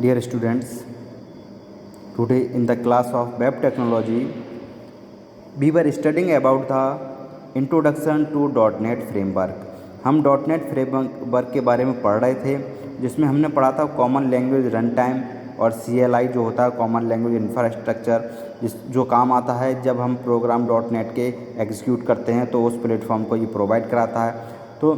Dear students, today in the class of Web Technology, we were studying about the Introduction to .NET Framework. हम .NET framework के बारे में पढ़ रहे थे, जिसमें हमने पढ़ा था कॉमन लैंग्वेज रन टाइम और CLI जो होता है कॉमन लैंग्वेज इंफ्रास्ट्रक्चर, जो काम आता है जब हम प्रोग्राम .NET के एग्जीक्यूट करते हैं तो उस प्लेटफॉर्म को ये प्रोवाइड कराता है। तो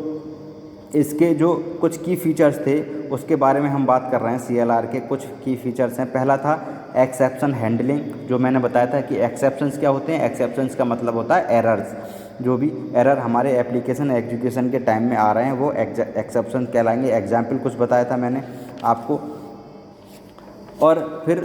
इसके जो कुछ की फ़ीचर्स थे उसके बारे में हम बात कर रहे हैं। CLR के कुछ की फ़ीचर्स हैं। पहला था एक्सेप्शन हैंडलिंग, जो मैंने बताया था कि एक्सेप्शंस क्या होते हैं। एक्सेप्शंस का मतलब होता है एरर्स, जो भी एरर हमारे एप्लीकेशन एग्जीक्यूशन के टाइम में आ रहे हैं वो एक्सेप्शन कहलाएंगे। एग्जाम्पल कुछ बताया था मैंने आपको। और फिर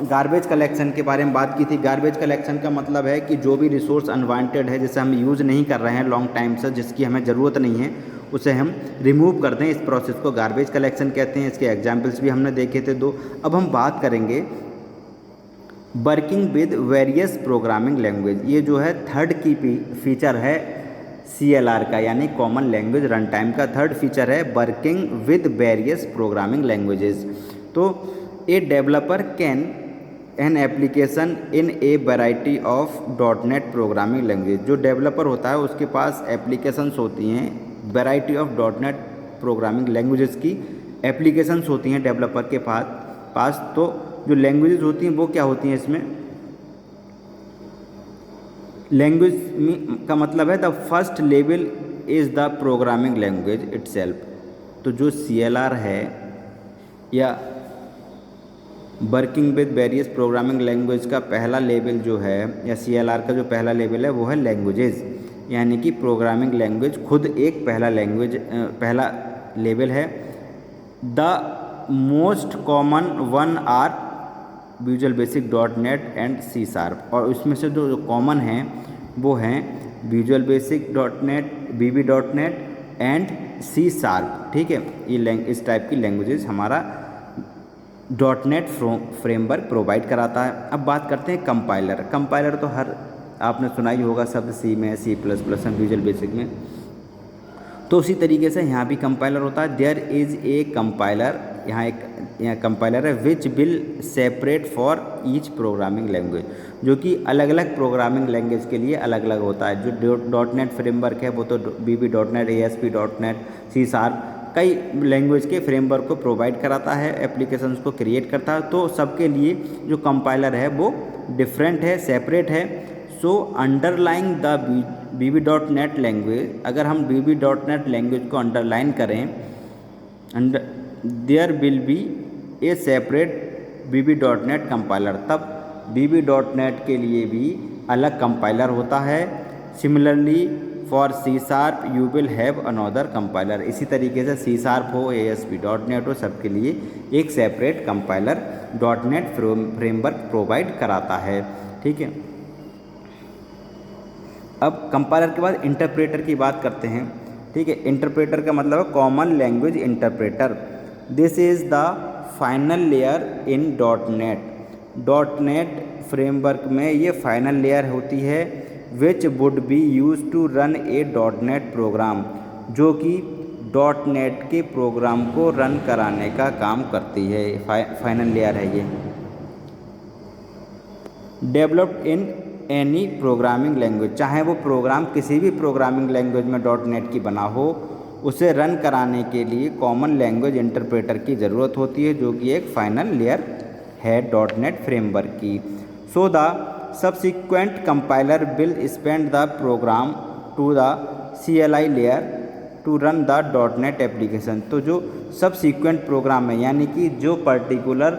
गार्बेज कलेक्शन के बारे में बात की थी। गार्बेज कलेक्शन का मतलब है कि जो भी रिसोर्स अनवांटेड है, जिसे हम यूज़ नहीं कर रहे हैं लॉन्ग टाइम से, जिसकी हमें ज़रूरत नहीं है, उसे हम रिमूव कर दें। इस प्रोसेस को गार्बेज कलेक्शन कहते हैं। इसके एग्जाम्पल्स भी हमने देखे थे 2। अब हम बात करेंगे working with various programming language. ये जो है थर्ड की फीचर है CLR का, यानी कॉमन लैंग्वेज रन टाइम का थर्ड फीचर है working with various programming languages. तो a developer can an application in a variety of .NET programming language. जो डेवलपर होता है उसके पास एप्लीकेशंस होती हैं, variety of .NET programming languages की एप्लीकेशंस होती हैं डेवलपर के पास। तो जो लैंग्वेजेस होती हैं वो क्या होती हैं इसमें। लैंग्वेज का मतलब है the first level is the programming language itself. तो जो CLR है या working with various programming language का पहला लेवल जो है, या CLR का जो पहला लेवल है वो है लैंग्वेजेस, यानी कि प्रोग्रामिंग लैंग्वेज खुद एक पहला लेवल है। The most common one are visual basic .NET and C#। और उसमें से जो कॉमन हैं वो हैं visual basic .NET, VB.NET and C#। ठीक है, ये इस टाइप की लैंग्वेजेस हमारा .NET फ्रेमवर्क प्रोवाइड कराता है। अब बात करते हैं कंपाइलर। कंपाइलर तो आपने सुना ही होगा शब्द C में, C++ में, विजुअल बेसिक में। तो उसी तरीके से यहाँ भी कंपाइलर होता है। देयर इज़ ए कंपाइलर, यहाँ कंपाइलर है which will separate for each programming language, जो कि अलग अलग प्रोग्रामिंग लैंग्वेज के लिए अलग अलग होता है। जो .NET फ्रेमवर्क है वो तो VB.NET, ASP.NEट, C#, कई लैंग्वेज के फ्रेमवर्क को प्रोवाइड कराता है, एप्लीकेशंस को क्रिएट करता है। तो सबके लिए जो कंपाइलर है वो डिफरेंट है, सेपरेट है। सो अंडरलाइंग द VB.NET लैंग्वेज, अगर हम VB.NEट लैंग्वेज को अंडरलाइन करें, there will be a separate VB.NEट कंपाइलर, तब VB.NEट के लिए भी अलग कंपाइलर होता है। Similarly for C# you will have another compiler. इसी तरीके से C# हो, ASP.NET हो, सबके लिए एक separate compiler .NET framework provide कराता है। ठीक है, अब कंपाइलर के बाद इंटरप्रेटर की बात करते हैं। ठीक है, इंटरप्रेटर का मतलब है common language interpreter. This is the final layer in .NET framework में ये फाइनल लेयर होती है which would be use to run a .NET program, जो कि .NET के प्रोग्राम को रन कराने का काम करती है। फाइनल लेयर है ये। Developed in any programming language, चाहे वो प्रोग्राम किसी भी प्रोग्रामिंग लैंग्वेज में .NET की बना हो, उसे रन कराने के लिए कॉमन लैंग्वेज इंटरप्रेटर की ज़रूरत होती है, जो कि एक फाइनल लेयर है .NET फ्रेमवर्क की। So the subsequent compiler will spend the program to the CLI layer to run the .NET application. तो जो सबसिक्वेंट प्रोग्राम है, यानी कि जो पर्टिकुलर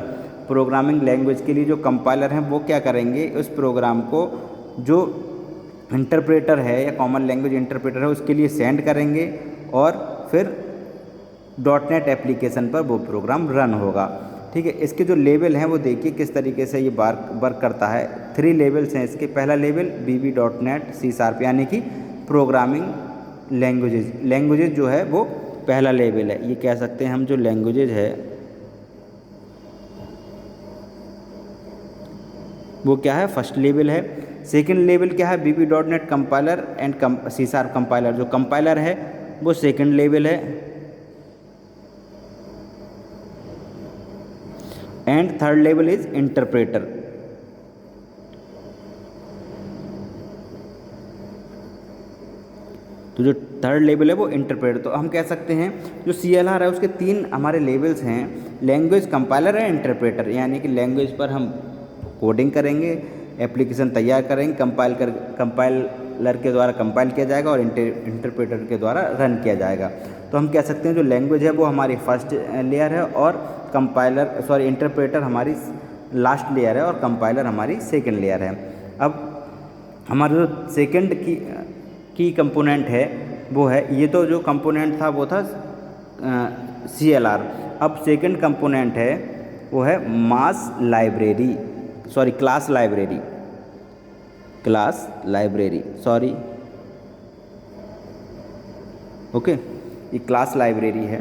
प्रोग्रामिंग लैंग्वेज के लिए जो कंपाइलर हैं वो क्या करेंगे, उस प्रोग्राम को जो इंटरप्रेटर है या कॉमन लैंग्वेज इंटरप्रेटर है उसके लिए सेंड करेंगे, और फिर .NET एप्लीकेशन पर वो प्रोग्राम रन होगा। ठीक है, इसके जो लेवल हैं वो देखिए किस तरीके से ये वर्क करता है। 3 लेवल्स हैं इसके। पहला लेवल VB.NET, C#, यानी कि प्रोग्रामिंग लैंग्वेजेज जो है वो पहला लेवल है। ये कह सकते हैं हम जो लैंग्वेजेज है वो क्या है, फर्स्ट लेवल है। सेकंड लेवल क्या है, VB.NEट कंपाइलर एंड C# कंपाइलर, जो कंपाइलर है वो सेकंड लेवल है। And third level is interpreter. तो जो थर्ड लेवल है वो इंटरप्रेटर। तो हम कह सकते हैं जो CLR है उसके 3 हमारे लेवल्स हैं, लैंग्वेज कंपाइलर है, इंटरप्रेटर, यानी कि लैंग्वेज पर हम कोडिंग करेंगे, एप्लीकेशन तैयार करेंगे, कंपाइलर के द्वारा कंपाइल किया जाएगा और इंटरप्रेटर के द्वारा रन किया जाएगा। तो हम कह सकते हैं जो लैंग्वेज है वो हमारी फर्स्ट लेयर है और इंटरप्रेटर हमारी लास्ट लेयर है और कंपाइलर हमारी सेकेंड लेयर है। अब हमारा जो सेकेंड की कंपोनेंट है वो है, ये तो जो कंपोनेंट था वो था CLR। अब सेकेंड कंपोनेंट है वो है क्लास लाइब्रेरी, ओके, ये क्लास लाइब्रेरी है।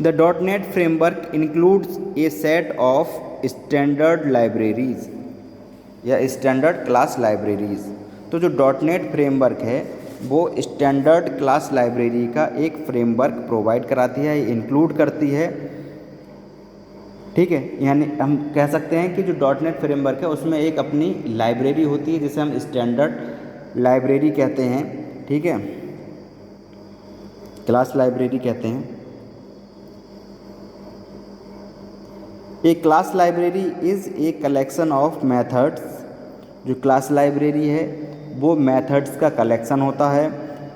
The .NET framework includes A set of standard libraries या स्टैंडर्ड क्लास लाइब्रेरीज। तो जो .NET फ्रेमवर्क है वो स्टैंडर्ड क्लास लाइब्रेरी का एक फ्रेमवर्क प्रोवाइड कराती है, इंक्लूड करती है, ठीक है। यानी हम कह सकते हैं कि जो .NET फ्रेमवर्क है उसमें एक अपनी लाइब्रेरी होती है जिसे हम स्टैंडर्ड लाइब्रेरी कहते हैं, ठीक है, क्लास लाइब्रेरी कहते हैं। A class library is a collection of methods. जो क्लास लाइब्रेरी है वो मेथड्स का कलेक्शन होता है,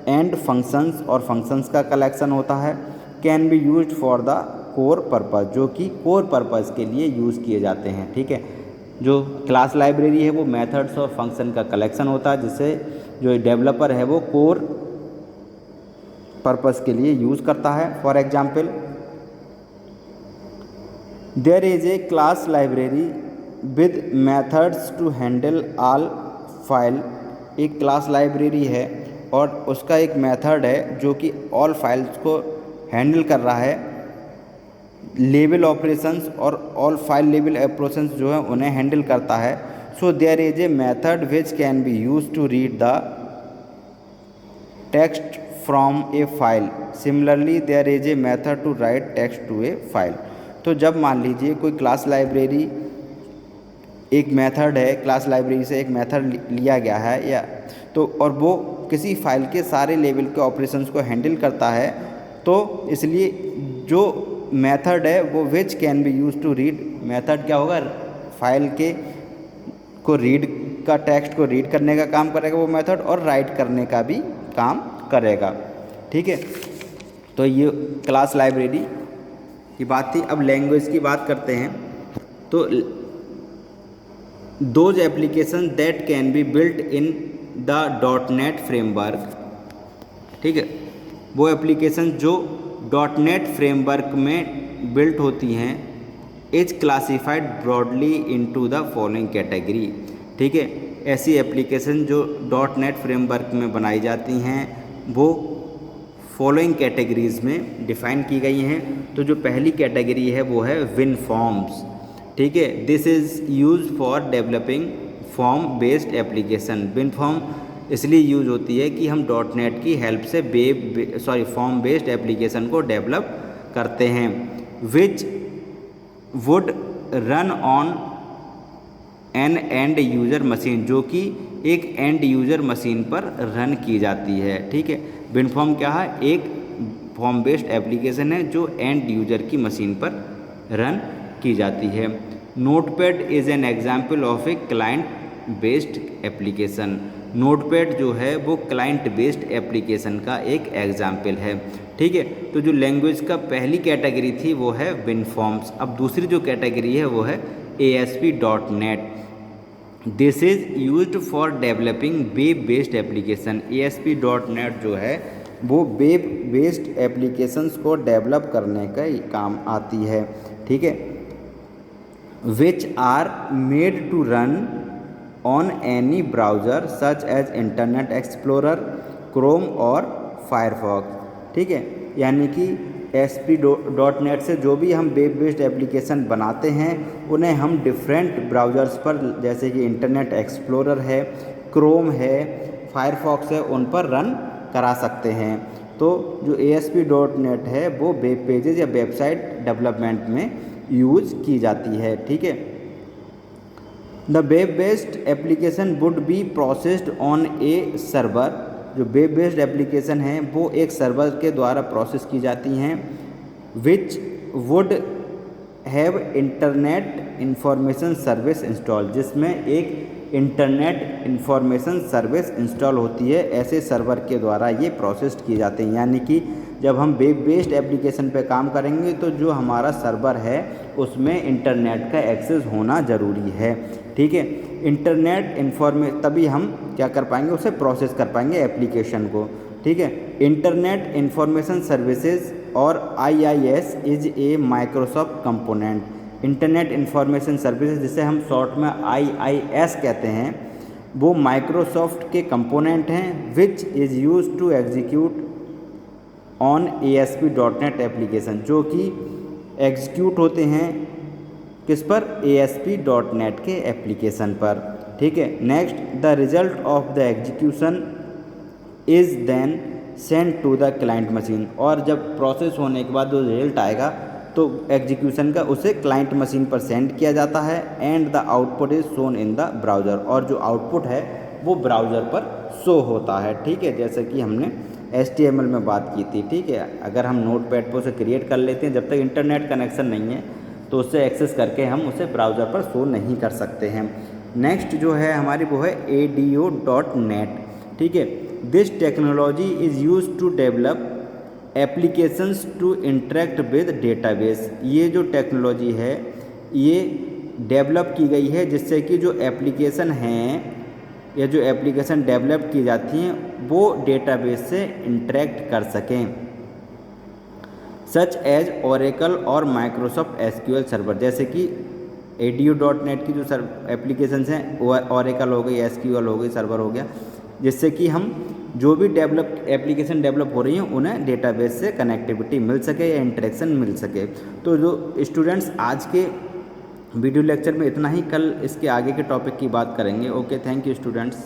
एंड फंक्शंस और फंक्शंस का कलेक्शन होता है। Can be used for the core purpose, जो कि कोर पर्पस के लिए यूज़ किए जाते हैं, ठीक है। जो क्लास लाइब्रेरी है वो मेथड्स और फंक्शन का कलेक्शन होता है जिसे जो डेवलपर है वो कोर पर्पस के लिए यूज़ करता है। For example, there is a class library with methods to handle all file. एक क्लास लाइब्रेरी है और उसका एक मेथड है जो कि ऑल फाइल्स को हैंडल कर रहा है, लेवल ऑपरेशंस और ऑल फाइल लेवल ऑपरेशंस जो है उन्हें हैंडल करता है। So there is a method which can be use to read the text from a file. Similarly there is a method to write text to a file. तो जब मान लीजिए कोई क्लास लाइब्रेरी एक मेथड है, class library से एक method लिया गया है या तो और वो किसी फाइल के सारे लेवल के ऑपरेशंस को हैंडल करता है, तो इसलिए जो मेथड है वो which can be use to read, method क्या होगा, फाइल के को रीड का टेक्स्ट को रीड करने का काम करेगा वो मेथड, और राइट करने का भी काम करेगा, ठीक है। तो ये क्लास लाइब्रेरी की बात थी। अब लैंग्वेज की बात करते हैं। तो those application that can be built in the .NET framework, ठीक है, वो एप्लीकेशन जो .NET फ्रेमवर्क में बिल्ट होती हैं, is classified broadly into the following category, ठीक है। ऐसी एप्लीकेशन जो .NET फ्रेमवर्क में बनाई जाती हैं वो फॉलोइंग कैटेगरीज़ में डिफ़ाइन की गई हैं। तो जो पहली कैटेगरी है वो है WinForms, ठीक है। This is use for developing form based application. WinForm इसलिए यूज होती है कि हम .NET की हेल्प से फॉर्म बेस्ड एप्लीकेशन को डेवलप करते हैं, which would run on an end user machine, जो कि एक एंड यूज़र मशीन पर रन की जाती है, ठीक है। WinForm क्या है, एक फॉर्म बेस्ड एप्लीकेशन है जो एंड यूज़र की मशीन पर रन की जाती है। Notepad is an example of a client based application. Notepad जो है वो क्लाइंट बेस्ड एप्लीकेशन का एक एग्जाम्पल है, ठीक है। तो जो लैंग्वेज का पहली कैटेगरी थी वो है WinForms। अब दूसरी जो कैटेगरी है वो है ASP.NET। This is used for developing web based application. ASP.NET जो है वो वेब बेस्ड एप्लीकेशंस को डेवलप करने का ही काम आती है, ठीक है। Which are made to run on any browser such as internet explorer, chrome और फायरफॉक्स, ठीक है। यानी कि ASP.NET से जो भी हम वेब बेस्ड एप्लीकेशन बनाते हैं उन्हें हम डिफरेंट ब्राउज़र्स पर, जैसे कि इंटरनेट एक्सप्लोरर है, क्रोम है, फायरफॉक्स है, उन पर रन करा सकते हैं। तो जो ASP.NET है वो वेब पेजेस या वेबसाइट डेवलपमेंट में यूज़ की जाती है। ठीक है। The web based application would be processed on A server. जो वेब बेस्ड एप्लीकेशन हैं वो एक सर्वर के द्वारा प्रोसेस की जाती हैं, which would have internet information service install, जिसमें एक इंटरनेट इंफॉर्मेशन सर्विस इंस्टॉल होती है। ऐसे सर्वर के द्वारा ये प्रोसेस्ड किए जाते हैं। यानी कि जब हम वेब बेस्ड एप्लीकेशन पे काम करेंगे तो जो हमारा सर्वर है उसमें इंटरनेट का एक्सेस होना ज़रूरी है। ठीक है। इंटरनेट तभी हम क्या कर पाएंगे, उसे प्रोसेस कर पाएंगे एप्लीकेशन को। ठीक है। इंटरनेट इंफॉर्मेशन सर्विसेज और IIS is a Microsoft component. Internet information services, जिसे हम शॉर्ट में IIS कहते हैं, वो माइक्रोसॉफ्ट के कंपोनेंट हैं, which is use to execute on ASP.NET application, जो कि एग्जीक्यूट होते हैं किस पर, ASP.NET के एप्लीकेशन पर। ठीक है। Next, the result of the execution is then send to the client machine. और जब प्रोसेस होने के बाद जो रिजल्ट आएगा तो एग्जीक्यूशन का उसे क्लाइंट मशीन पर सेंड किया जाता है, and the output is shown in the browser. और जो आउटपुट है वो ब्राउज़र पर शो होता है। ठीक है। जैसे कि हमने HTML में बात की थी। ठीक है। अगर हम नोटपैड पर उसे क्रिएट कर लेते हैं, जब तक इंटरनेट कनेक्शन नहीं है तो उससे एक्सेस करके हम उसे ब्राउज़र पर शो नहीं कर सकते हैं। नेक्स्ट जो है हमारी वो है ADO.NET। ठीक है। This technology is use to develop applications to interact with database. ये जो टेक्नोलॉजी है ये डेवलप की गई है जिससे कि जो एप्लीकेशन हैं या जो एप्लीकेशन डेवलप की जाती हैं वो डेटाबेस से इंटरेक्ट कर सकें, सच एज ओरेकल और माइक्रोसॉफ्ट SQL सर्वर। जैसे कि ADO.NET की जो एप्लीकेशंस हैं ओरेकल हो गई, SQL हो गई, सर्वर हो गया, जिससे कि हम जो भी एप्लीकेशन डेवलप हो रही हैं उन्हें डेटाबेस से कनेक्टिविटी मिल सके या इंटरेक्शन मिल सके। तो जो स्टूडेंट्स आज के वीडियो लेक्चर में इतना ही, कल इसके आगे के टॉपिक की बात करेंगे। Okay, thank you students.